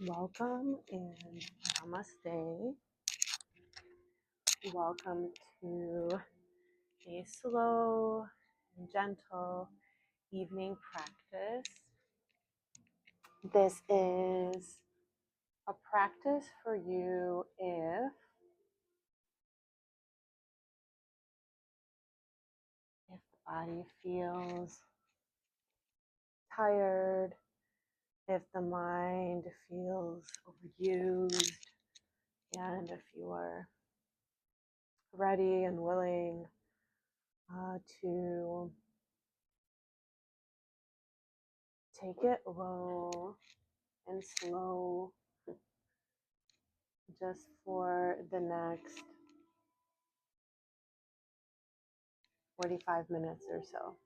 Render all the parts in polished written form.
Welcome and namaste. Welcome to a slow and gentle evening practice. This is a practice for you if the body feels tired, if the mind feels overused, and if you are ready and willing to take it low and slow just for the next 45 minutes or so.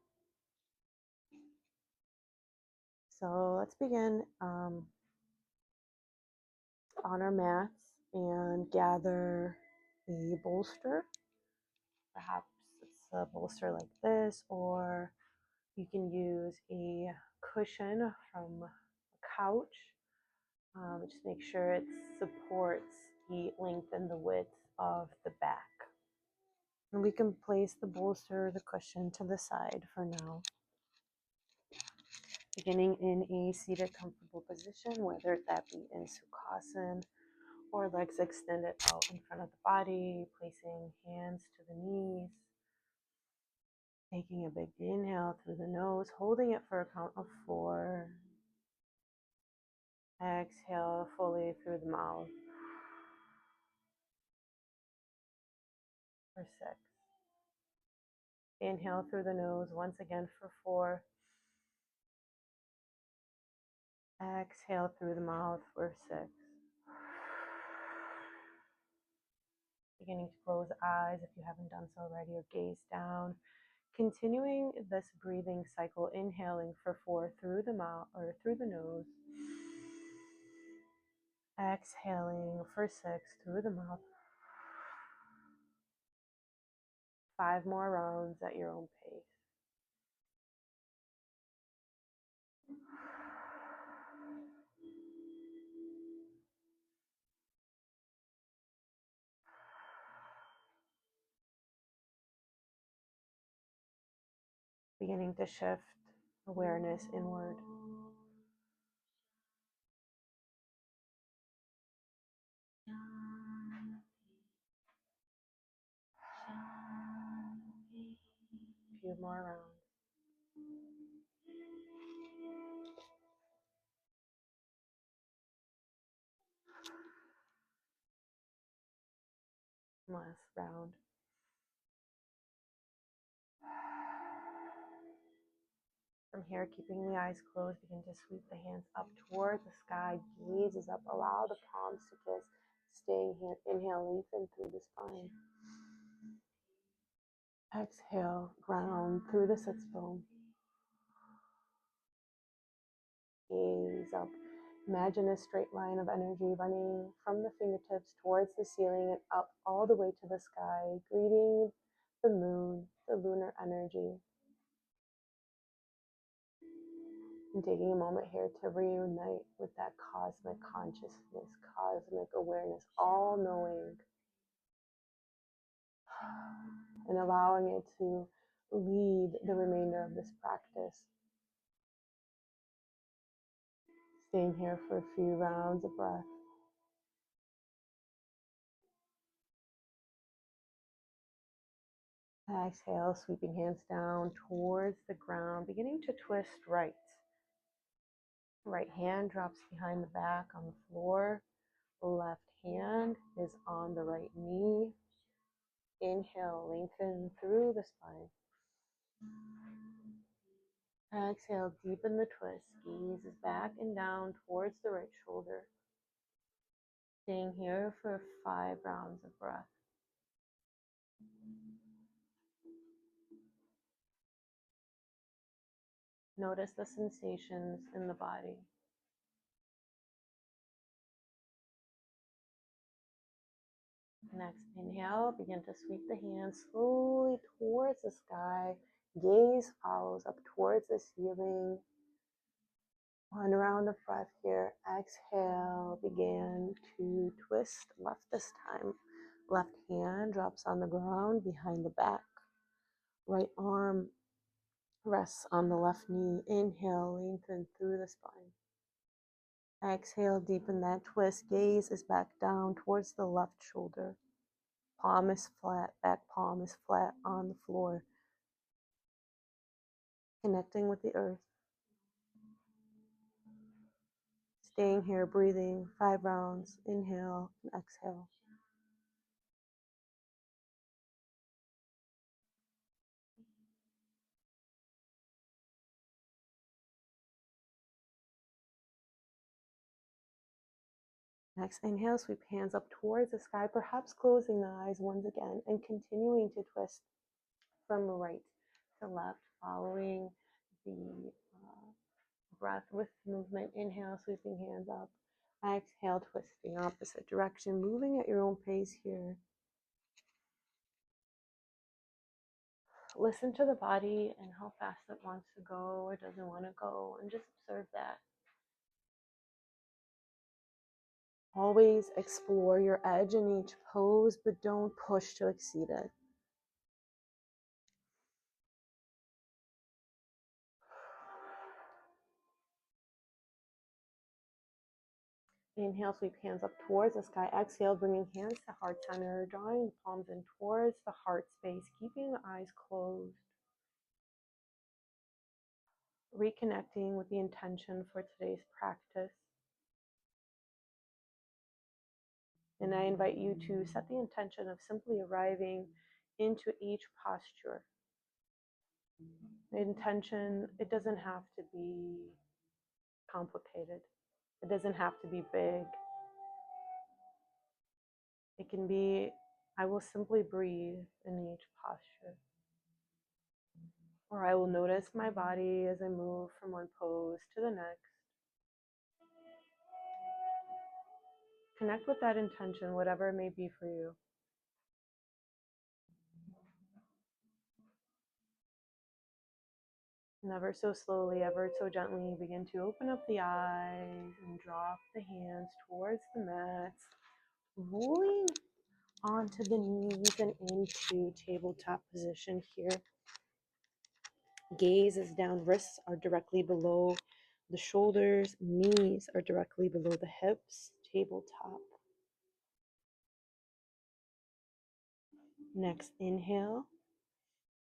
So let's begin on our mats and gather a bolster. Perhaps it's a bolster like this, or you can use a cushion from a couch. Just make sure it supports the length and the width of the back. And we can place the bolster or the cushion to the side for now. Beginning in a seated comfortable position, whether that be in Sukhasana or legs extended out in front of the body, placing hands to the knees, taking a big inhale through the nose, holding it for a count of 4. Exhale fully through the mouth for 6. Inhale through the nose once again for 4. Exhale through the mouth for 6. Beginning to close the eyes if you haven't done so already, or gaze down. Continuing this breathing cycle, inhaling for 4 through the mouth or through the nose. Exhaling for 6 through the mouth. 5 more rounds at your own pace. Beginning to shift awareness inward. A few more rounds. Last round. From here, keeping the eyes closed, begin to sweep the hands up toward the sky. Gaze is up. Allow the palms to kiss. Staying here. Inhale, lengthen through the spine. Exhale, ground through the sits bone. Gaze up. Imagine a straight line of energy running from the fingertips towards the ceiling and up all the way to the sky, greeting the moon, the lunar energy. And taking a moment here to reunite with that cosmic consciousness, cosmic awareness, all knowing, and allowing it to lead the remainder of this practice. Staying here for a few rounds of breath. Exhale, sweeping hands down towards the ground, beginning to twist right. Right hand drops behind the back on the floor. Left hand is on the right knee. Inhale, lengthen through the spine. Exhale, deepen the twist. Gaze is back and down towards the right shoulder. Staying here for 5 rounds of breath. Notice the sensations in the body. Next inhale, begin to sweep the hands slowly towards the sky. Gaze follows up towards the ceiling. One round of breath here. Exhale, begin to twist left this time. Left hand drops on the ground behind the back. Right arm rests on the left knee. Inhale, lengthen through the spine. Exhale, deepen that twist. Gaze is back down towards the left shoulder. Palm is flat, back palm is flat on the floor. Connecting with the earth. Staying here, breathing 5 rounds. Inhale and exhale. Next, inhale, sweep hands up towards the sky, perhaps closing the eyes once again and continuing to twist from right to left, following the breath with movement. Inhale, sweeping hands up. Exhale, twisting opposite direction, moving at your own pace here. Listen to the body and how fast it wants to go or doesn't want to go, and just observe that. Always explore your edge in each pose, but don't push to exceed it. Inhale, sweep hands up towards the sky. Exhale, bringing hands to heart center, drawing the palms in towards the heart space, keeping the eyes closed. Reconnecting with the intention for today's practice. And I invite you to set the intention of simply arriving into each posture. The intention, it doesn't have to be complicated. It doesn't have to be big. It can be, I will simply breathe in each posture. Or I will notice my body as I move from one pose to the next. Connect with that intention, whatever it may be for you. And ever so slowly, ever so gently, begin to open up the eyes and drop the hands towards the mats, rolling onto the knees and into tabletop position here. Gaze is down, wrists are directly below the shoulders, knees are directly below the hips, tabletop. Next, inhale.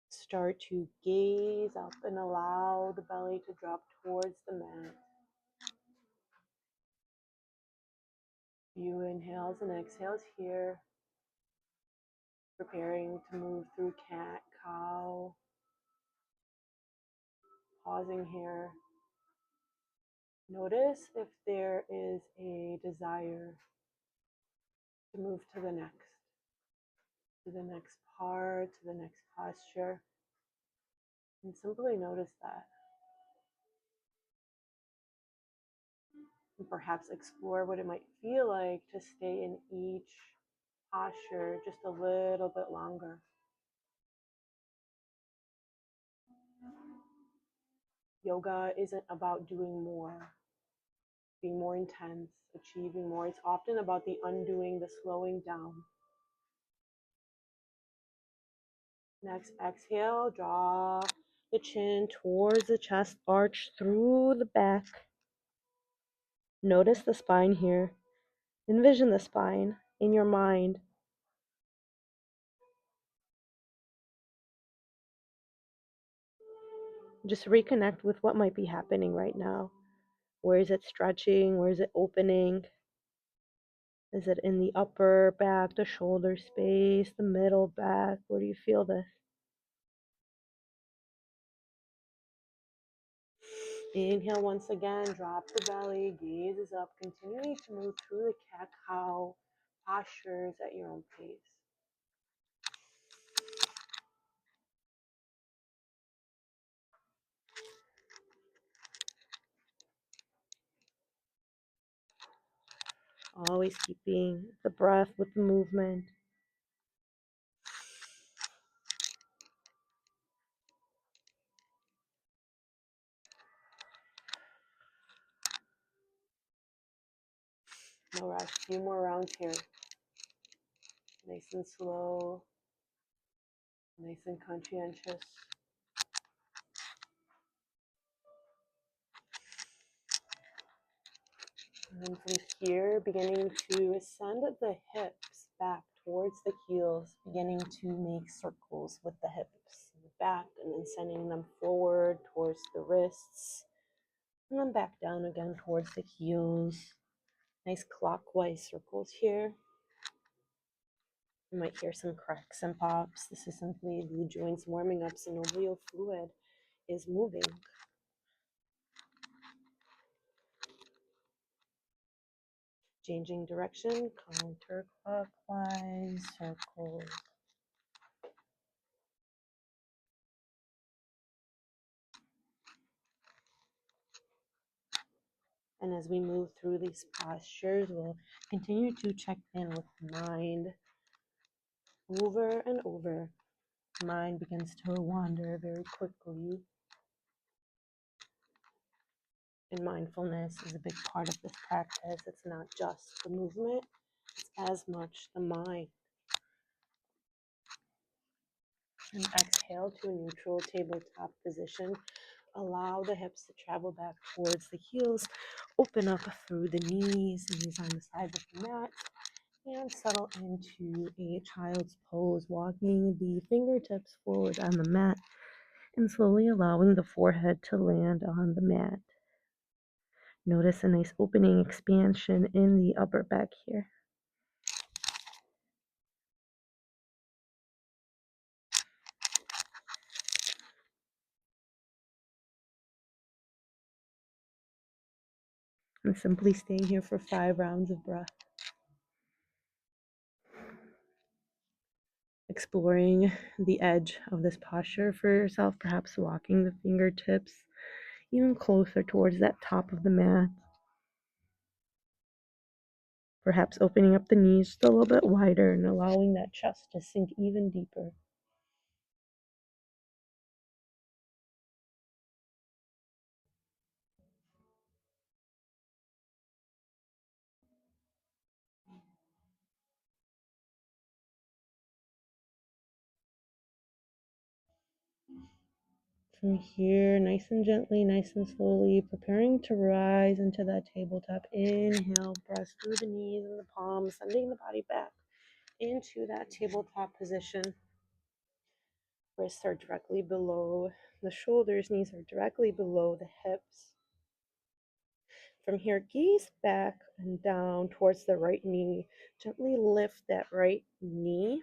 Start to gaze up and allow the belly to drop towards the mat. Few inhales and exhales here. Preparing to move through cat, cow. Pausing here. Notice if there is a desire to move to the next part, to the next posture. And simply notice that. And perhaps explore what it might feel like to stay in each posture just a little bit longer. Yoga isn't about doing more, being more intense, achieving more. It's often about the undoing, the slowing down. Next, exhale, draw the chin towards the chest, arch through the back. Notice the spine here. Envision the spine in your mind. Just reconnect with what might be happening right now. Where is it stretching? Where is it opening? Is it in the upper back, the shoulder space, the middle back? Where do you feel this? Inhale once again, drop the belly, gaze is up, continuing to move through the cat-cow postures at your own pace. Always keeping the breath with the movement. No rush. A few more rounds here. Nice and slow. Nice and conscientious. And then from here, beginning to ascend the hips back towards the heels, beginning to make circles with the hips in the back, and then sending them forward towards the wrists, and then back down again towards the heels. Nice clockwise circles here. You might hear some cracks and pops. This is simply the joints warming up, synovial fluid is moving. Changing direction, counterclockwise circles. And as we move through these postures, we'll continue to check in with mind over and over. Mind begins to wander very quickly. And mindfulness is a big part of this practice. It's not just the movement, it's as much the mind. And exhale to a neutral tabletop position. Allow the hips to travel back towards the heels. Open up through the knees on the sides of the mat. And settle into a child's pose, walking the fingertips forward on the mat and slowly allowing the forehead to land on the mat. Notice a nice opening expansion in the upper back here. And simply staying here for 5 rounds of breath. Exploring the edge of this posture for yourself, perhaps walking the fingertips even closer towards that top of the mat. Perhaps opening up the knees just a little bit wider and allowing that chest to sink even deeper. From here, nice and gently, nice and slowly, preparing to rise into that tabletop. Inhale, press through the knees and the palms, sending the body back into that tabletop position. Wrists are directly below the shoulders, knees are directly below the hips. From here, gaze back and down towards the right knee. Gently lift that right knee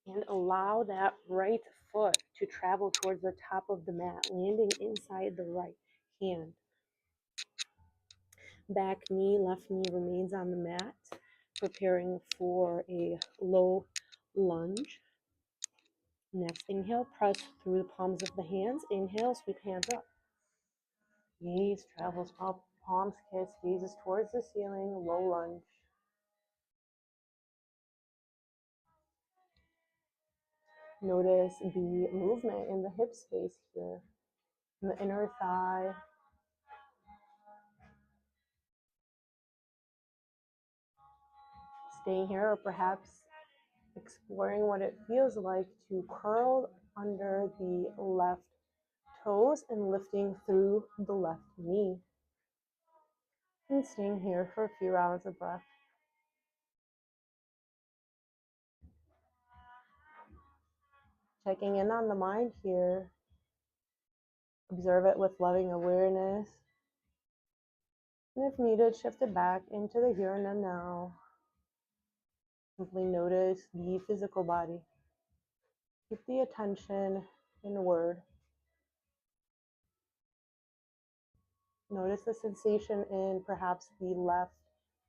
and allow that right foot to travel towards the top of the mat, landing inside the right hand. Back knee, left knee remains on the mat, preparing for a low lunge. Next, inhale, press through the palms of the hands. Inhale, sweep hands up. Gaze travels up, palms kiss, gazes towards the ceiling, low lunge. Notice the movement in the hip space here, in the inner thigh. Staying here, or perhaps exploring what it feels like to curl under the left toes and lifting through the left knee. And staying here for a few rounds of breath. Checking in on the mind here. Observe it with loving awareness. And if needed, shift it back into the here and the now. Simply notice the physical body. Keep the attention inward. Notice the sensation in perhaps the left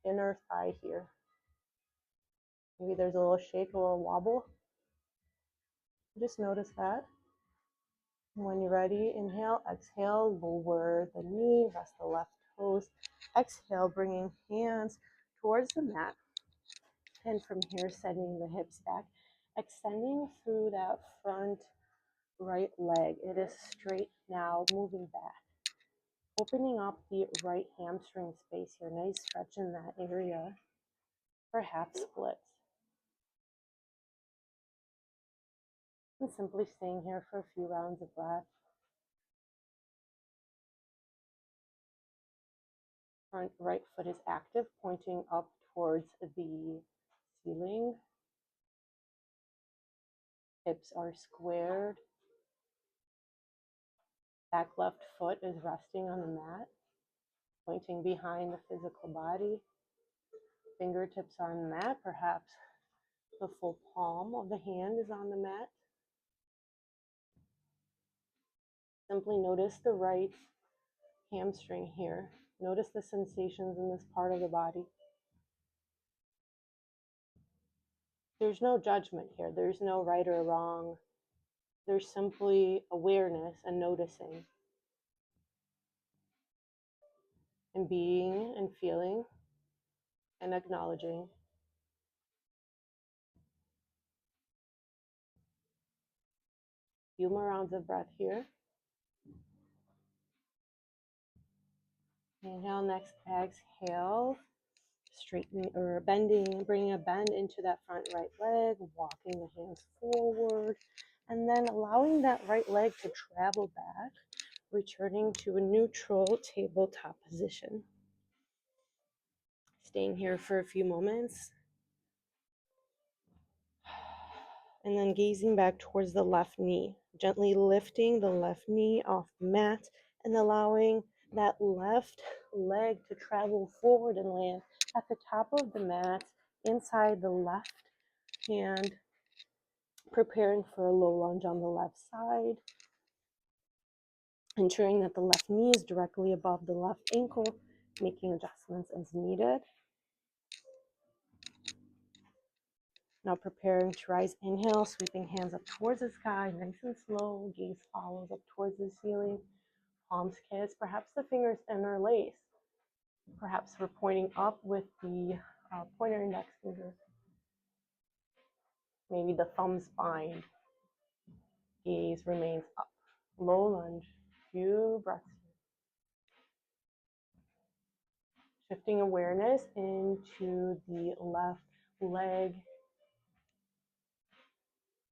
inner thigh here. Maybe there's a little shake, a little wobble. Just notice that. When you're ready, inhale, exhale, lower the knee, rest the left toes. Exhale, bringing hands towards the mat. And from here, sending the hips back, extending through that front right leg. It is straight now, moving back. Opening up the right hamstring space here. Nice stretch in that area. Perhaps splits. And simply staying here for a few rounds of breath. Front right foot is active, pointing up towards the ceiling. Hips are squared. Back left foot is resting on the mat, pointing behind the physical body. Fingertips are on the mat, perhaps the full palm of the hand is on the mat. Simply notice the right hamstring here. Notice the sensations in this part of the body. There's no judgment here. There's no right or wrong. There's simply awareness and noticing and being and feeling and acknowledging. Few more rounds of breath here. Inhale, next exhale. Straighten or bending, bringing a bend into that front right leg, walking the hands forward, and then allowing that right leg to travel back, returning to a neutral tabletop position. Staying here for a few moments. And then gazing back towards the left knee, gently lifting the left knee off the mat and allowing that left leg to travel forward and land at the top of the mat inside the left hand, preparing for a low lunge on the left side, ensuring that the left knee is directly above the left ankle, making adjustments as needed. Now preparing to rise, inhale, sweeping hands up towards the sky, nice and slow, gaze follows up towards the ceiling, palms kiss, perhaps the fingers interlace. Perhaps we're pointing up with the pointer index finger. Maybe the thumbs bind. Gaze remains up. Low lunge, few breaths. Shifting awareness into the left leg,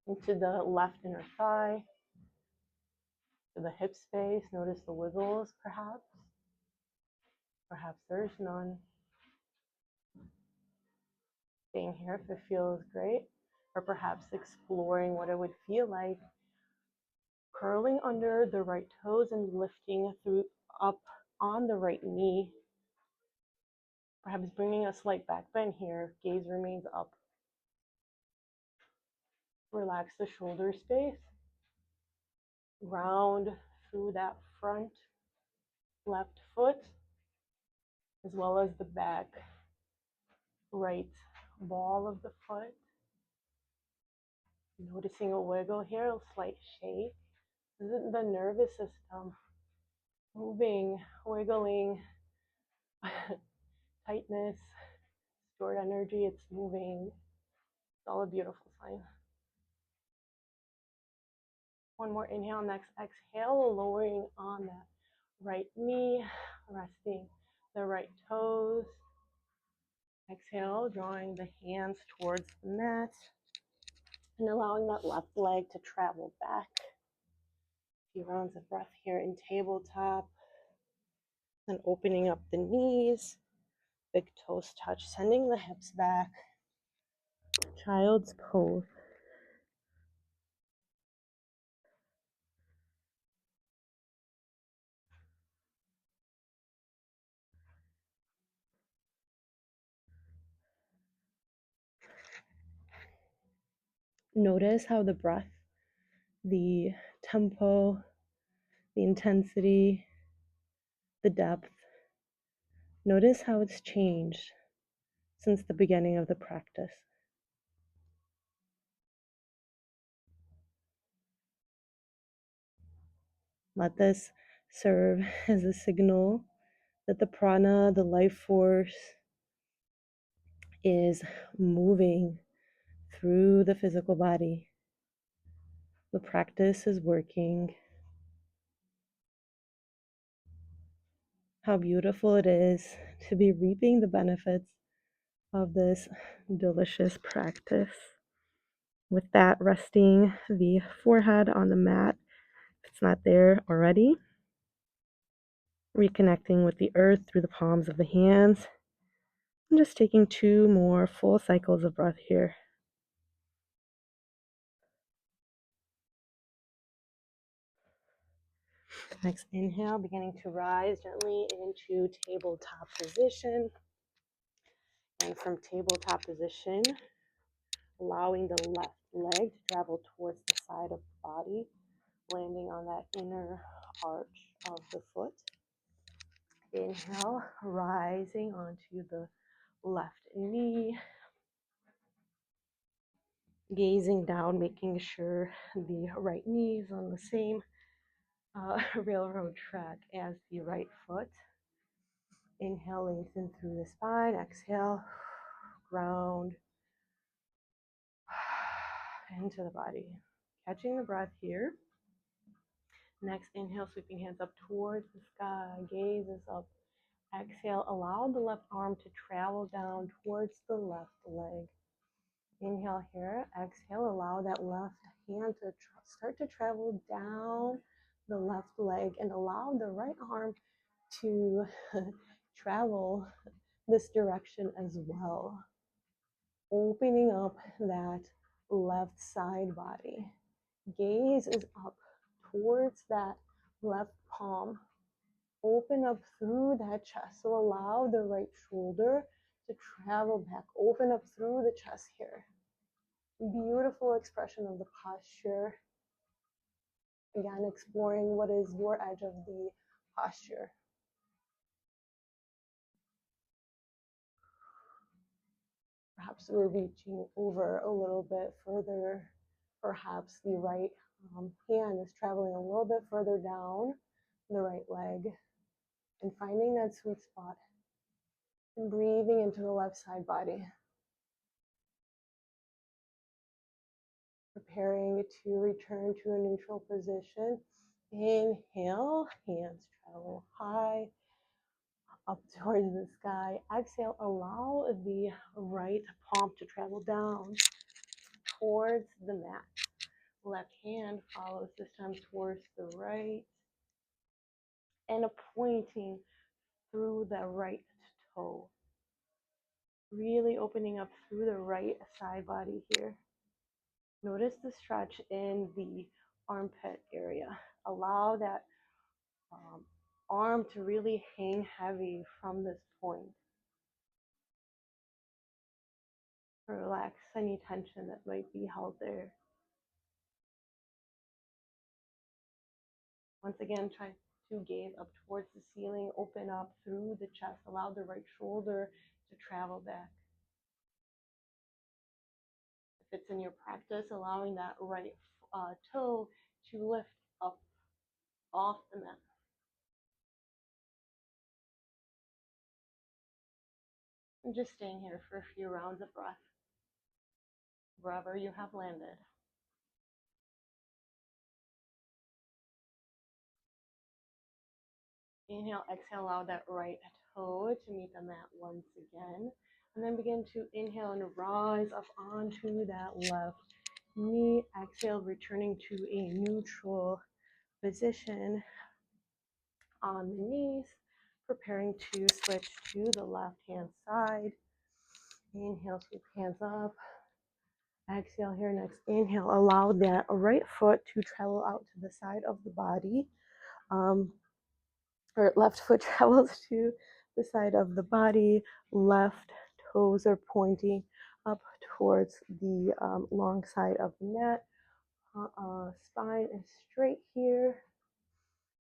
into the left inner thigh, to the hip space. Notice the wiggles, perhaps. Perhaps there's none. Staying here if it feels great, or perhaps exploring what it would feel like curling under the right toes and lifting through up on the right knee. Perhaps bringing a slight back bend here. Gaze remains up. Relax the shoulder space. Round through that front left foot, as well as the back right ball of the foot. Noticing a wiggle here, a slight shake. This is the nervous system moving, wiggling, tightness, stored energy, it's moving. It's all a beautiful sign. One more inhale, next exhale, lowering on that right knee, resting the right toes. Exhale, drawing the hands towards the mat and allowing that left leg to travel back. A few rounds of breath here in tabletop. Then opening up the knees, big toes touch, sending the hips back. Child's pose. Notice how the breath, the tempo, the intensity, the depth, notice how it's changed since the beginning of the practice. Let this serve as a signal that the prana, the life force, is moving through the physical body. The practice is working. how beautiful it is to be reaping the benefits of this delicious practice. With that, resting the forehead on the mat if it's not there already, reconnecting with the earth through the palms of the hands, and just taking 2 more full cycles of breath here. Next inhale, beginning to rise gently into tabletop position. And from tabletop position, allowing the left leg to travel towards the side of the body, landing on that inner arch of the foot. Inhale, rising onto the left knee, gazing down, making sure the right knee is on the same railroad track as the right foot. Inhale, lengthen through the spine. Exhale, ground into the body. Catching the breath here. Next, inhale, sweeping hands up towards the sky, gaze is up. Exhale, allow the left arm to travel down towards the left leg. Inhale here, exhale, allow that left hand to start to travel down the left leg and allow the right arm to travel this direction as well. Opening up that left side body. Gaze is up towards that left palm. Open up through that chest. So allow the right shoulder to travel back. Open up through the chest here. Beautiful expression of the posture. Again, exploring what is your edge of the posture. Perhaps we're reaching over a little bit further. Perhaps the right hand is traveling a little bit further down the right leg and finding that sweet spot and breathing into the left side body. Preparing to return to a neutral position. Inhale, hands travel high up towards the sky. Exhale, allow the right palm to travel down towards the mat. Left hand follows this time towards the right and pointing through the right toe. Really opening up through the right side body here. Notice the stretch in the armpit area. Allow that arm to really hang heavy from this point. Relax any tension that might be held there. Once again, try to gaze up towards the ceiling, open up through the chest, allow the right shoulder to travel back. If it's in your practice, allowing that right toe to lift up off the mat. And just staying here for a few rounds of breath, wherever you have landed. Inhale, exhale, allow that right toe to meet the mat once again. And then begin to inhale and rise up onto that left knee. Exhale, returning to a neutral position on the knees. Preparing to switch to the left hand side. Inhale, sweep hands up. Exhale here. Next inhale, allow that right foot to travel out to the side of the body. Or left foot travels to the side of the body. Left toes are pointing up towards the long side of the mat. Spine is straight here.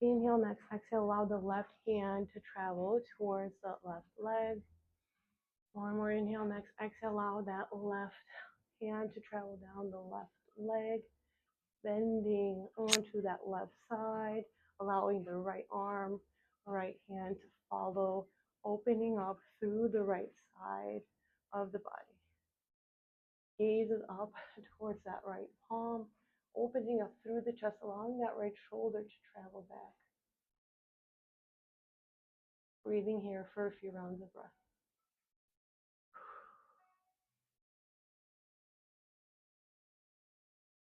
Inhale, next exhale, allow the left hand to travel towards the left leg. One more inhale, next exhale, allow that left hand to travel down the left leg. Bending onto that left side, allowing the right arm, right hand to follow, opening up through the right side of the body. Gaze is up towards that right palm, opening up through the chest, allowing that right shoulder to travel back. Breathing here for a few rounds of breath.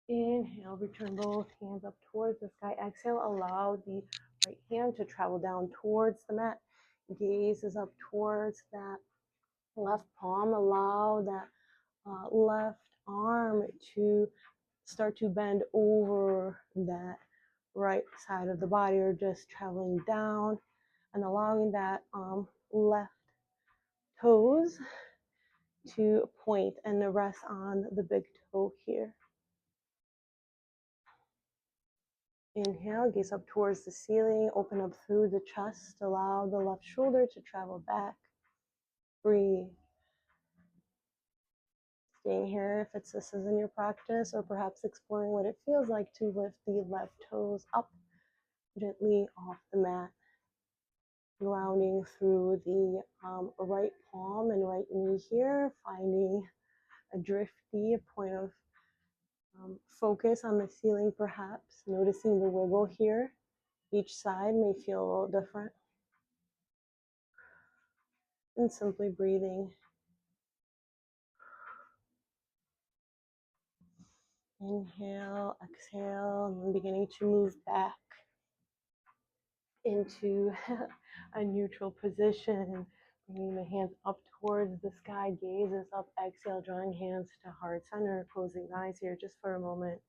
Inhale, return both hands up towards the sky. Exhale, allow the right hand to travel down towards the mat. Gaze is up towards that left palm. Allow that left arm to start to bend over that right side of the body, or just traveling down and allowing that left toes to point and rest on the big toe here. Inhale, gaze up towards the ceiling, open up through the chest, allow the left shoulder to travel back. Breathe. Staying here if this is in your practice, or perhaps exploring what it feels like to lift the left toes up gently off the mat. Grounding through the right palm and right knee here, finding a drifty point of focus on the ceiling, perhaps noticing the wiggle here. Each side may feel a little different. And simply breathing. Inhale, exhale, and then beginning to move back into a neutral position. Bringing the hands up towards the sky, gaze is up, exhale, drawing hands to heart center, closing the eyes here just for a moment.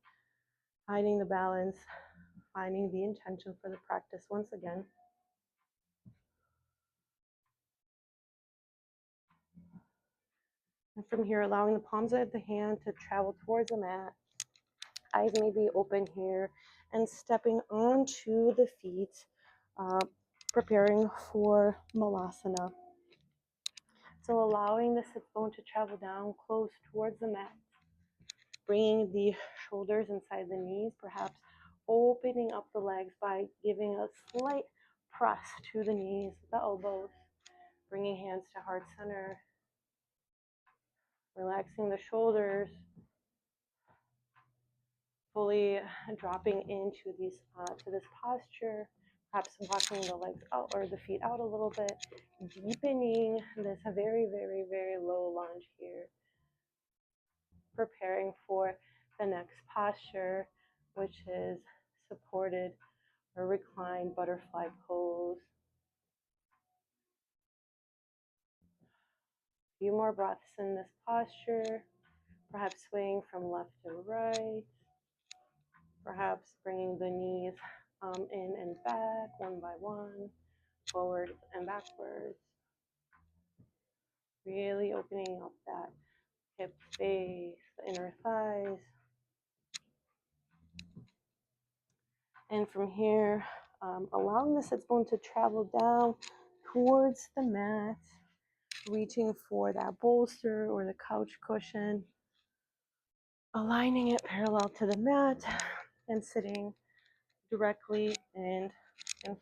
Finding the balance, finding the intention for the practice once again. And from here, allowing the palms of the hand to travel towards the mat. Eyes may be open here, and stepping onto the feet, preparing for Malasana. So allowing the sit bone to travel down close towards the mat, bringing the shoulders inside the knees, perhaps opening up the legs by giving a slight press to the knees, the elbows, bringing hands to heart center, relaxing the shoulders, fully dropping into this posture, perhaps walking the legs out or the feet out a little bit, deepening this very, very, very low lunge here, preparing for the next posture, which is supported or reclined butterfly pose. A few more breaths in this posture, perhaps swaying from left to right, perhaps bringing the knees in and back one by one, forward and backwards. Really opening up that hip space, the inner thighs. And from here, allowing the sits bone to travel down towards the mat, reaching for that bolster or the couch cushion, aligning it parallel to the mat and sitting directly in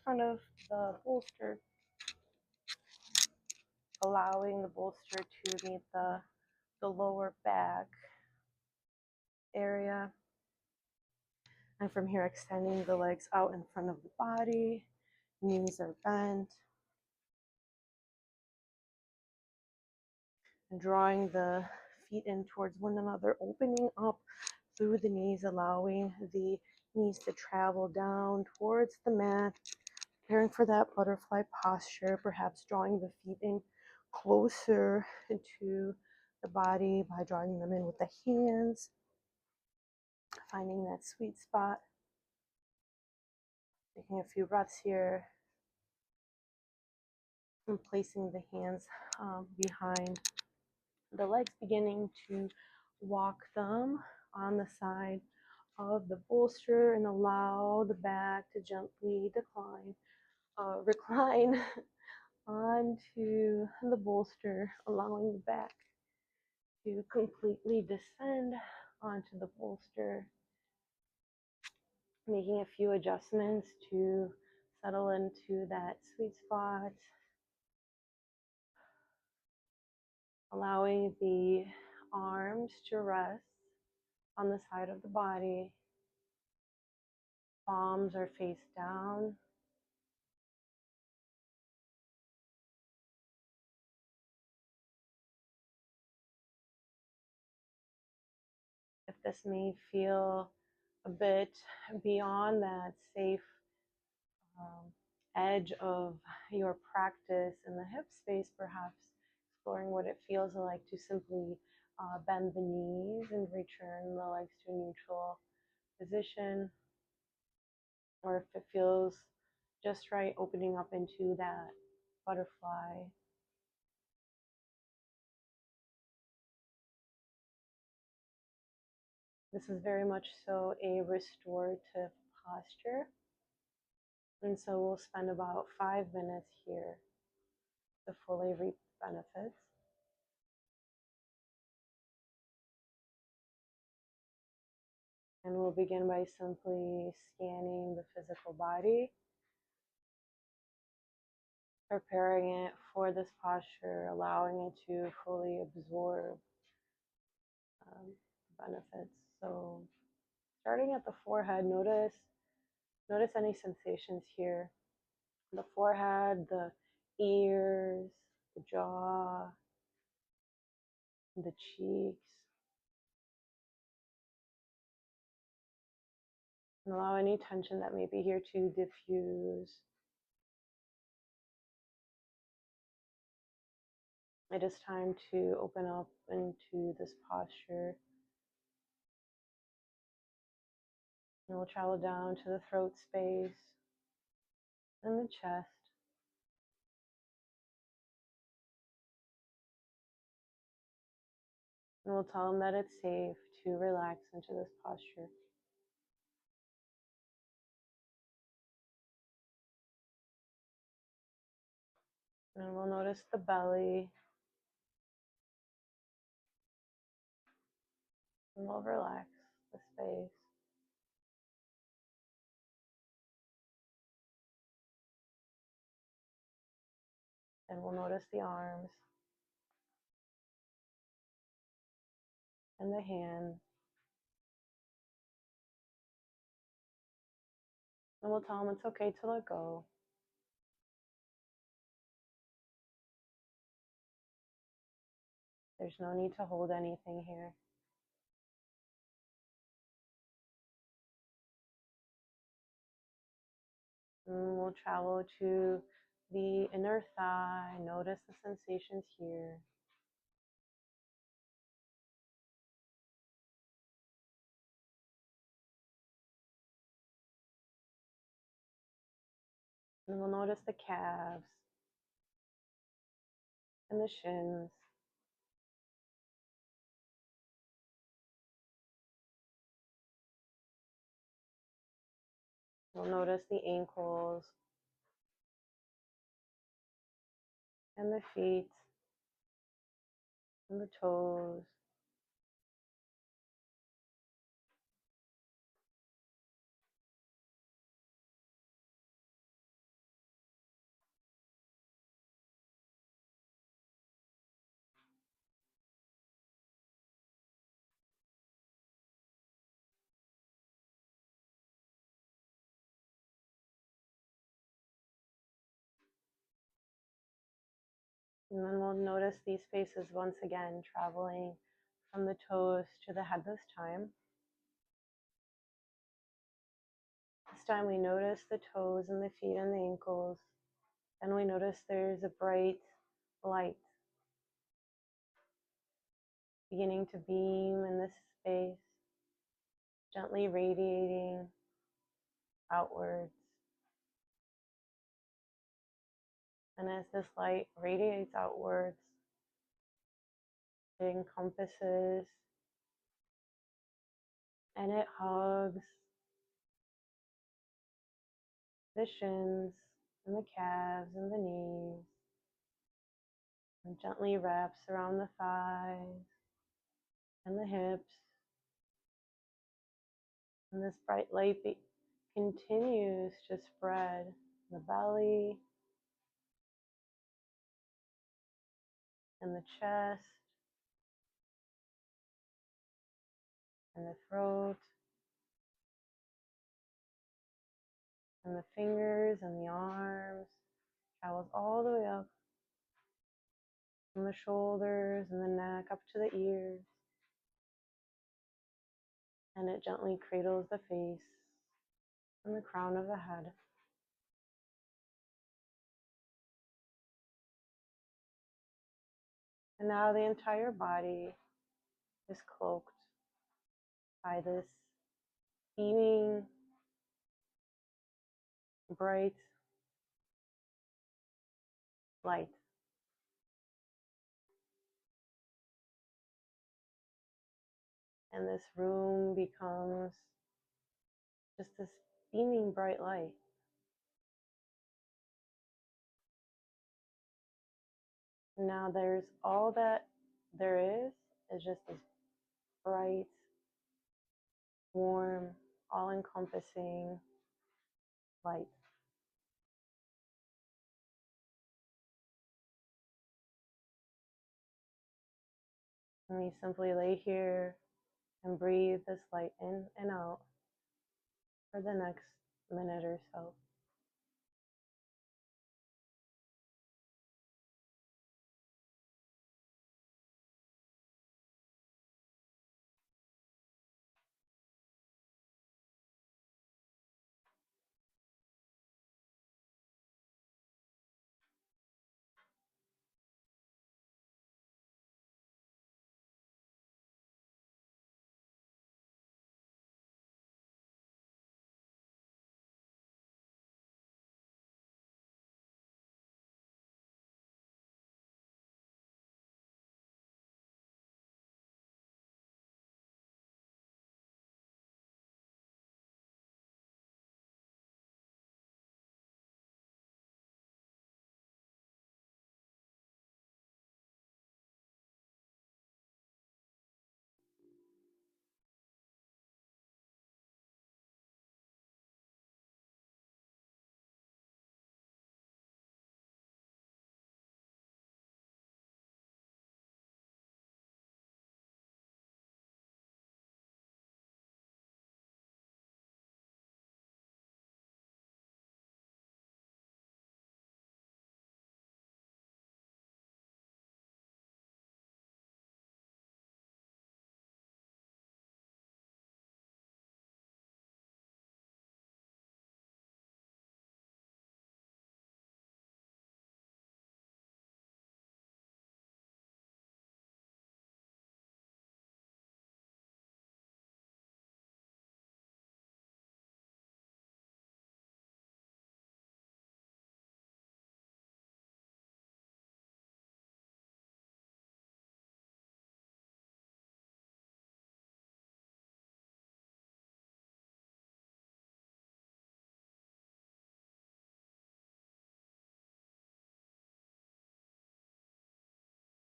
front of the bolster, allowing the bolster to meet the lower back area. And from here, extending the legs out in front of the body, knees are bent, and drawing the feet in towards one another, opening up through the knees, allowing the knees to travel down towards the mat, preparing for that butterfly posture, perhaps drawing the feet in closer to the body by drawing them in with the hands, finding that sweet spot. Taking a few breaths here and placing the hands behind the legs, beginning to walk them on the side of the bolster and allow the back to gently recline onto the bolster, allowing the back to completely descend onto the bolster, making a few adjustments to settle into that sweet spot, allowing the arms to rest on the side of the body. Palms are face down. This may feel a bit beyond that safe um, edge of your practice in the hip space, perhaps exploring what it feels like to simply bend the knees and return the legs to a neutral position, or if it feels just right, opening up into that butterfly. This is very much so a restorative posture. And so we'll spend about 5 minutes here to fully reap the benefits. And we'll begin by simply scanning the physical body, preparing it for this posture, allowing it to fully absorb the benefits. So starting at the forehead, notice any sensations here. The forehead, the ears, the jaw, the cheeks. And allow any tension that may be here to diffuse. It is time to open up into this posture. And we'll travel down to the throat space and the chest. And we'll tell them that it's safe to relax into this posture. And we'll notice the belly. And we'll relax the space. And we'll notice the arms and the hands. And we'll tell them it's okay to let go. There's no need to hold anything here. And we'll travel to the inner thigh. Notice the sensations here. And we'll notice the calves and the shins. We'll notice the ankles and the feet and the toes. And then we'll notice these spaces once again, traveling from the toes to the head this time. This time we notice the toes and the feet and the ankles. And we notice there's a bright light beginning to beam in this space, gently radiating outwards. And as this light radiates outwards, it encompasses and it hugs the shins and the calves and the knees, and gently wraps around the thighs and the hips. And this bright light continues to spread the belly and the chest and the throat and the fingers and the arms, travels all the way up from the shoulders and the neck up to the ears. and it gently cradles the face and the crown of the head. And now the entire body is cloaked by this beaming, bright light. And this room becomes just this beaming bright light. Now there's all that there is just this bright, warm, all-encompassing light. And we simply lay here and breathe this light in and out for the next minute or so.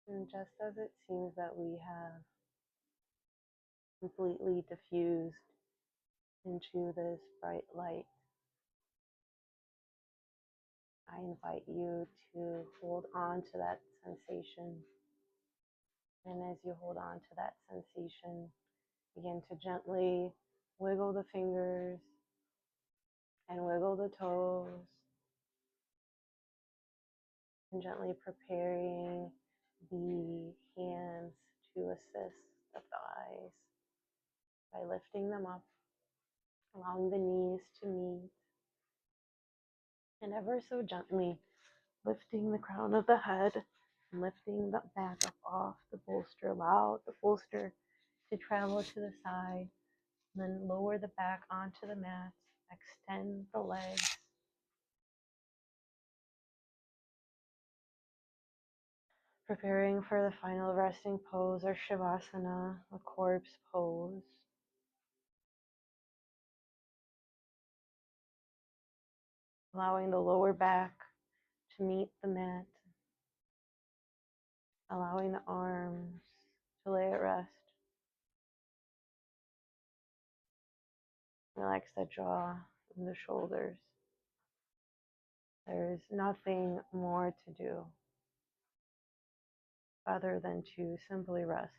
And just as it seems that we have completely diffused into this bright light, I invite you to hold on to that sensation. And as you hold on to that sensation, begin to gently wiggle the fingers and wiggle the toes, and gently preparing the hands to assist the thighs by lifting them up, allowing the knees to meet, and ever so gently lifting the crown of the head and lifting the back up off the bolster. Allow the bolster to travel to the side, and then lower the back onto the mat, extend the legs, preparing for the final resting pose or Shavasana, the corpse pose. Allowing the lower back to meet the mat, allowing the arms to lay at rest. Relax the jaw and the shoulders. There is nothing more to do other than to simply rest.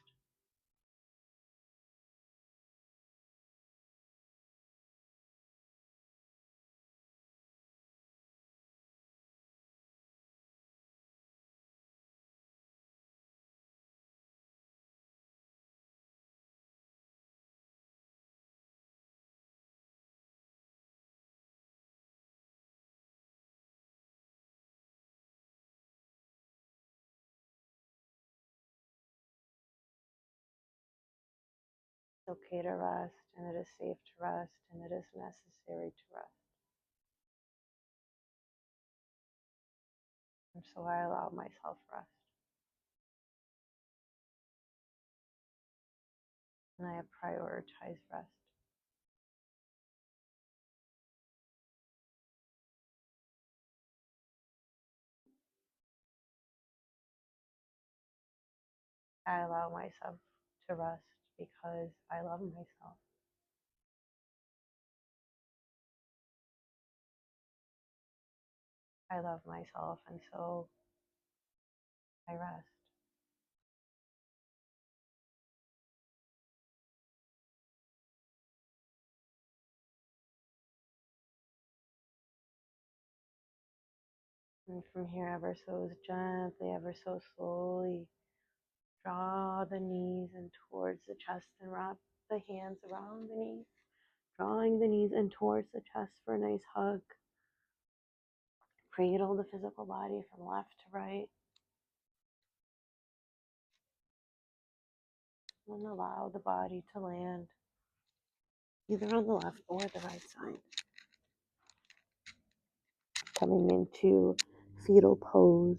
It's okay to rest, and it is safe to rest, and it is necessary to rest. And so I allow myself rest. And I prioritize rest. I allow myself to rest because I love myself. I love myself, and so I rest. And from here, ever so gently, ever so slowly, draw the knees in towards the chest and wrap the hands around the knees, drawing the knees in towards the chest for a nice hug. Cradle the physical body from left to right, and allow the body to land either on the left or the right side. Coming into fetal pose.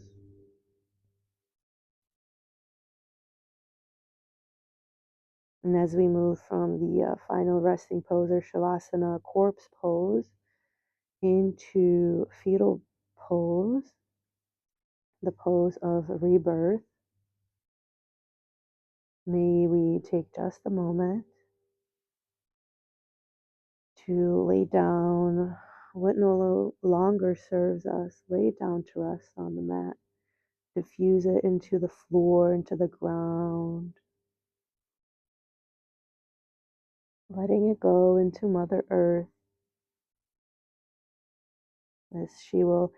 And as we move from the final resting pose or Shavasana corpse pose into fetal pose, the pose of rebirth, may we take just a moment to lay down what no longer serves us, lay it down to rest on the mat, diffuse it into the floor, into the ground, letting it go into Mother Earth as she will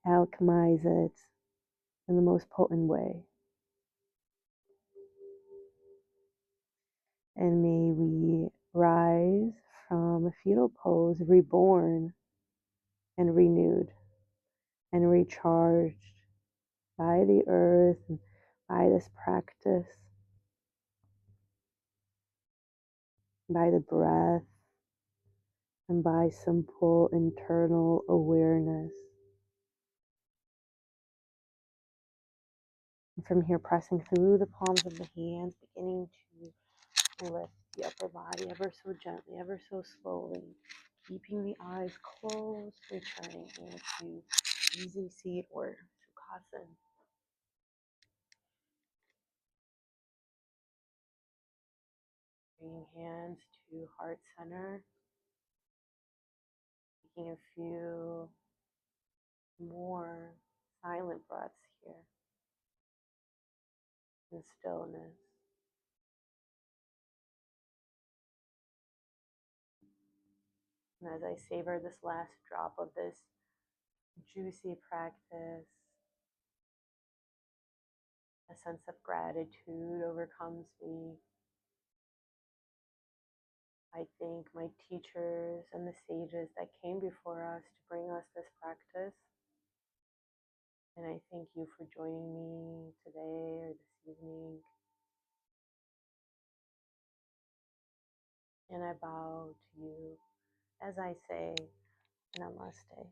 alchemize it in the most potent way. And may we rise from a fetal pose, reborn and renewed and recharged by the earth and by this practice, by the breath, and by simple internal awareness. And from here, pressing through the palms of the hands, beginning to lift the upper body ever so gently, ever so slowly, keeping the eyes closed, returning into easy seat or Sukhasana. Bringing hands to heart center, taking a few more silent breaths here in stillness. And as I savor this last drop of this juicy practice, a sense of gratitude overcomes me. I thank my teachers and the sages that came before us to bring us this practice. And I thank you for joining me today or this evening. And I bow to you as I say Namaste.